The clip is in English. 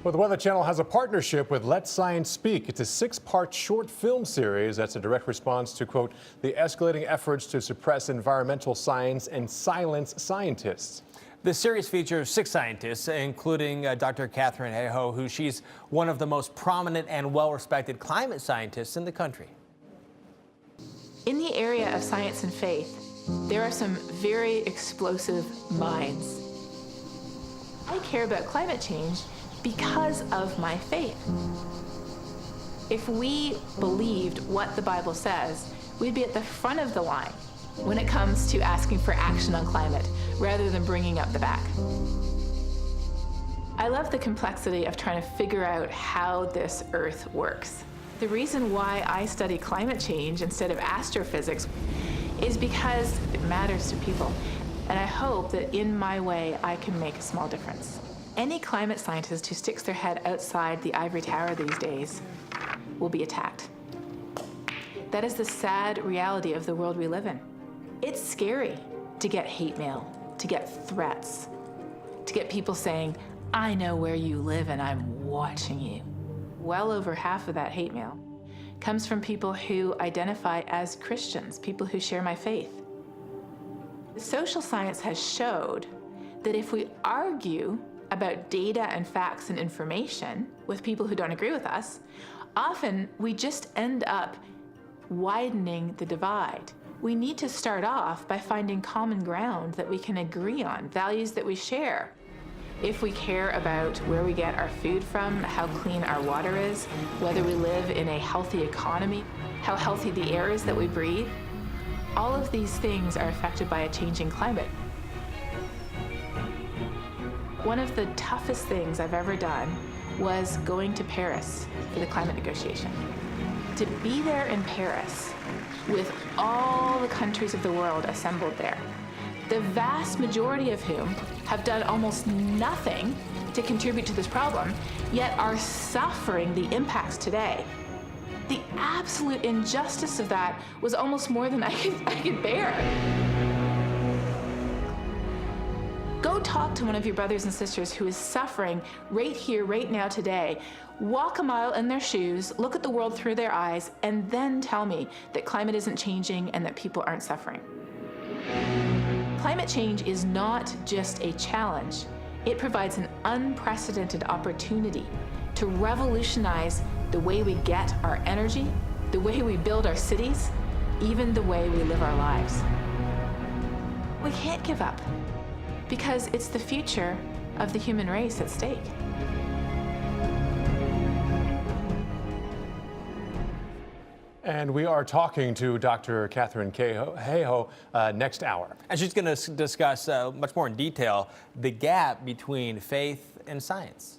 Well, the Weather Channel has a partnership with Let Science Speak. It's a 6-part short film series that's a direct response to, quote, the escalating efforts to suppress environmental science and silence scientists. The series features 6 scientists, including Dr. Katharine Hayhoe, who she's one of the most prominent and well-respected climate scientists in the country. In the area of science and faith, there are some very explosive minds. I care about climate change because of my faith. If we believed what the Bible says, we'd be at the front of the line when it comes to asking for action on climate, rather than bringing up the back. I love the complexity of trying to figure out how this Earth works. The reason why I study climate change instead of astrophysics is because it matters to people. And I hope that in my way, I can make a small difference. Any climate scientist who sticks their head outside the ivory tower these days will be attacked. That is the sad reality of the world we live in. It's scary to get hate mail, to get threats, to get people saying, I know where you live and I'm watching you. Well over half of that hate mail comes from people who identify as Christians, people who share my faith. Social science has showed that if we argue about data and facts and information with people who don't agree with us, often we just end up widening the divide. We need to start off by finding common ground that we can agree on, values that we share. If we care about where we get our food from, how clean our water is, whether we live in a healthy economy, how healthy the air is that we breathe, all of these things are affected by a changing climate. One of the toughest things I've ever done was going to Paris for the climate negotiation. To be there in Paris with all the countries of the world assembled there, the vast majority of whom have done almost nothing to contribute to this problem, yet are suffering the impacts today. The absolute injustice of that was almost more than I could bear. Go talk to one of your brothers and sisters who is suffering right here, right now, today. Walk a mile in their shoes, look at the world through their eyes, and then tell me that climate isn't changing and that people aren't suffering. Climate change is not just a challenge. It provides an unprecedented opportunity to revolutionize the way we get our energy, the way we build our cities, even the way we live our lives. We can't give up, because it's the future of the human race at stake. And we are talking to Dr. Katharine Hayhoe next hour. And she's going to discuss much more in detail the gap between faith and science.